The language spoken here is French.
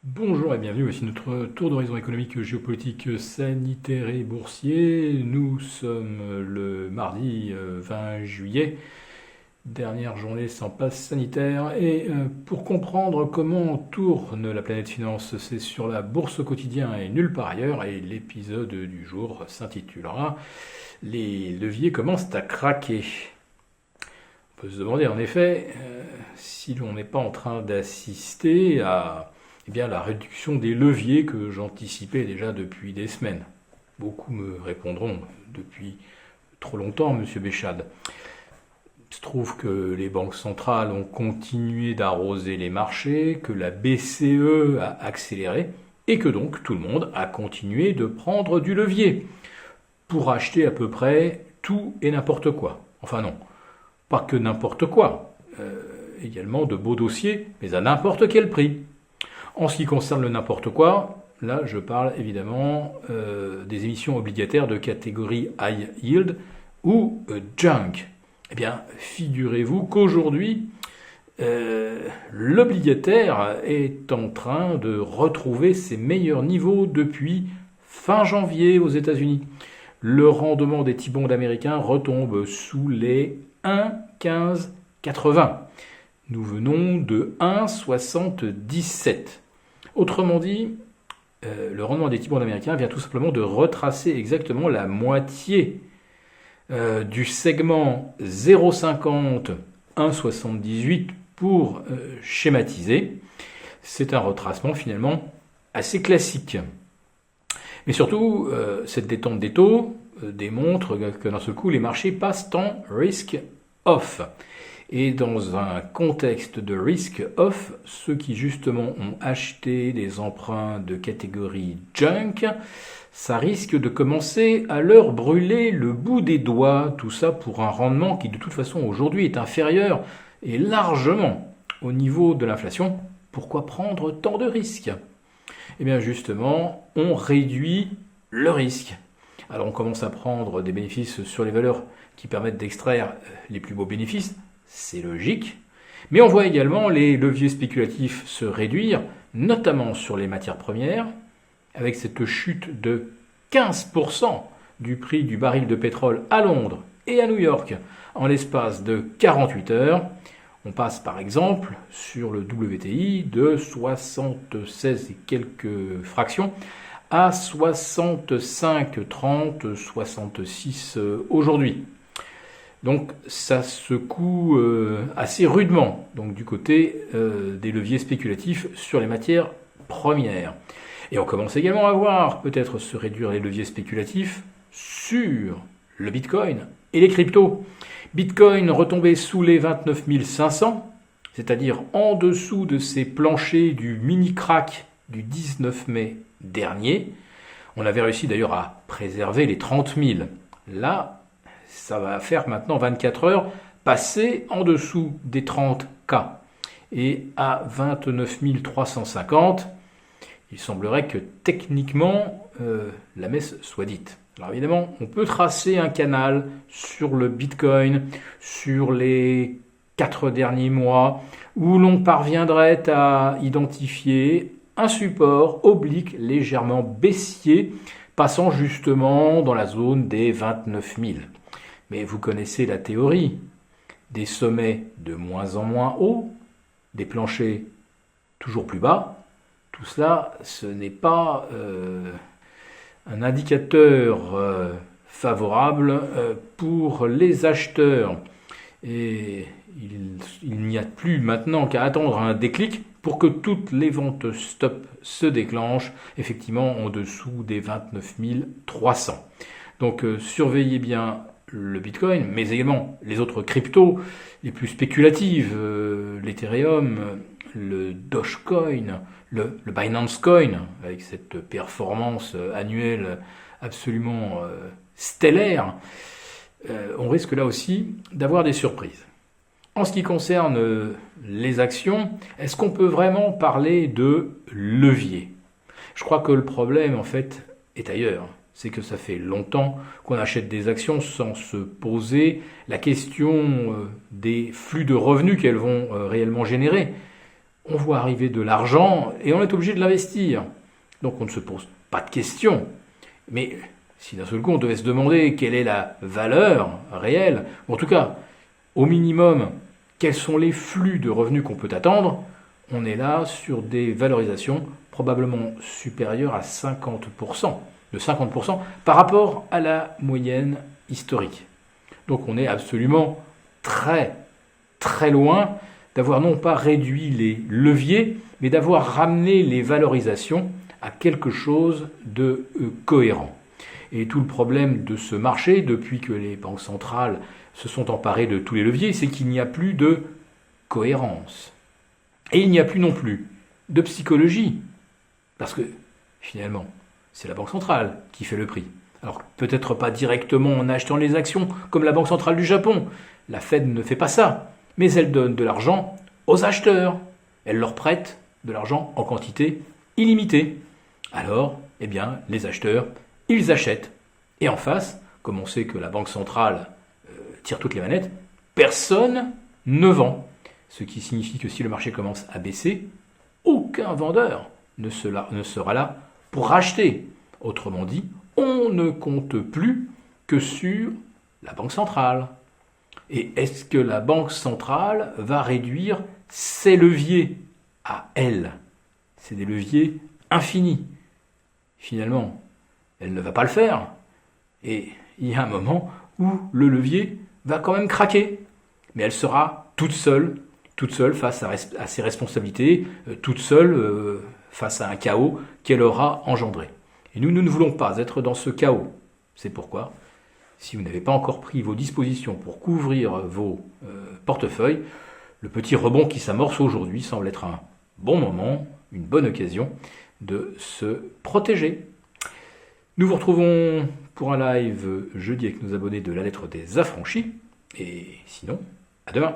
Bonjour et bienvenue, voici notre tour d'horizon économique, géopolitique, sanitaire et boursier. Nous sommes le mardi 20 juillet, dernière journée sans passe sanitaire. Et pour comprendre comment tourne la planète finance, c'est sur la bourse au quotidien et nulle part ailleurs. Et l'épisode du jour s'intitulera Les leviers commencent à craquer. On peut se demander en effet si l'on n'est pas en train d'assister à la réduction des leviers que j'anticipais déjà depuis des semaines. Beaucoup me répondront depuis trop longtemps, Monsieur Béchade. Il se trouve que les banques centrales ont continué d'arroser les marchés, que la BCE a accéléré, et que donc tout le monde a continué de prendre du levier pour acheter à peu près tout et n'importe quoi. Enfin non, pas que n'importe quoi, également de beaux dossiers, mais à n'importe quel prix. En ce qui concerne le n'importe quoi, là je parle évidemment des émissions obligataires de catégorie high yield ou junk. Eh bien, figurez-vous qu'aujourd'hui, l'obligataire est en train de retrouver ses meilleurs niveaux depuis fin janvier aux États-Unis. Le rendement des T-bonds américains retombe sous les 1,1580. Nous venons de 1,77. Autrement dit, le rendement des T-bonds américains vient tout simplement de retracer exactement la moitié du segment 0,50-1,78 pour schématiser. C'est un retracement finalement assez classique. Mais surtout, cette détente des taux démontre que d'un seul coup, les marchés passent en risk-off. Et dans un contexte de risk-off, ceux qui justement ont acheté des emprunts de catégorie junk, ça risque de commencer à leur brûler le bout des doigts, tout ça pour un rendement qui de toute façon aujourd'hui est inférieur et largement au niveau de l'inflation. Pourquoi prendre tant de risques ? Eh bien justement, on réduit le risque. Alors on commence à prendre des bénéfices sur les valeurs qui permettent d'extraire les plus beaux bénéfices, c'est logique, mais on voit également les leviers spéculatifs se réduire, notamment sur les matières premières, avec cette chute de 15% du prix du baril de pétrole à Londres et à New York en l'espace de 48 heures. On passe par exemple sur le WTI de 76 et quelques fractions à 65,30, 66 aujourd'hui. Donc ça secoue assez rudement donc, du côté des leviers spéculatifs sur les matières premières. Et on commence également à voir peut-être se réduire les leviers spéculatifs sur le Bitcoin et les cryptos. Bitcoin retombé sous les 29 500, c'est-à-dire en dessous de ces planchers du mini-crack du 19 mai dernier. On avait réussi d'ailleurs à préserver les 30 000. Là, ça va faire maintenant 24 heures, passer en dessous des 30K. Et à 29 350, il semblerait que techniquement, la messe soit dite. Alors évidemment, on peut tracer un canal sur le Bitcoin, sur les 4 derniers mois, où l'on parviendrait à identifier un support oblique légèrement baissier, passant justement dans la zone des 29 000. Mais vous connaissez la théorie des sommets de moins en moins hauts, des planchers toujours plus bas. Tout cela, ce n'est pas un indicateur favorable pour les acheteurs. Et il n'y a plus maintenant qu'à attendre un déclic pour que toutes les ventes stop se déclenchent, effectivement en dessous des 29 300. Donc surveillez bien le Bitcoin, mais également les autres cryptos, les plus spéculatives, l'Ethereum, le Dogecoin, le Binance Coin, avec cette performance annuelle absolument stellaire, on risque là aussi d'avoir des surprises. En ce qui concerne les actions, est-ce qu'on peut vraiment parler de levier ? Je crois que le problème, en fait, est ailleurs. C'est que ça fait longtemps qu'on achète des actions sans se poser la question des flux de revenus qu'elles vont réellement générer. on voit arriver de l'argent et on est obligé de l'investir. Donc on ne se pose pas de questions. Mais si d'un seul coup on devait se demander quelle est la valeur réelle, ou en tout cas, au minimum, quels sont les flux de revenus qu'on peut attendre, on est là sur des valorisations probablement supérieures à 50%, de 50% par rapport à la moyenne historique. Donc on est absolument très très loin d'avoir non pas réduit les leviers, mais d'avoir ramené les valorisations à quelque chose de cohérent. Et tout le problème de ce marché, depuis que les banques centrales se sont emparées de tous les leviers, c'est qu'il n'y a plus de cohérence. Et il n'y a plus non plus de psychologie. Parce que, finalement, c'est la Banque centrale qui fait le prix. Alors, peut-être pas directement en achetant les actions, comme la Banque centrale du Japon. La Fed ne fait pas ça. Mais elle donne de l'argent aux acheteurs. Elle leur prête de l'argent en quantité illimitée. Alors, eh bien, les acheteurs, ils achètent. Et en face, comme on sait que la Banque centrale tire toutes les manettes, personne ne vend. Ce qui signifie que si le marché commence à baisser, aucun vendeur ne sera là pour racheter. Autrement dit, on ne compte plus que sur la Banque centrale. Et est-ce que la Banque centrale va réduire ses leviers à elle? C'est des leviers infinis. Finalement, elle ne va pas le faire. Et il y a un moment où le levier va quand même craquer. Mais elle sera toute seule face à ses responsabilités, toute seule face à un chaos qu'elle aura engendré. Et nous ne voulons pas être dans ce chaos. C'est pourquoi, si vous n'avez pas encore pris vos dispositions pour couvrir vos portefeuilles, le petit rebond qui s'amorce aujourd'hui semble être un bon moment, une bonne occasion de se protéger. Nous vous retrouvons pour un live jeudi avec nos abonnés de la lettre des affranchis. Et sinon, à demain.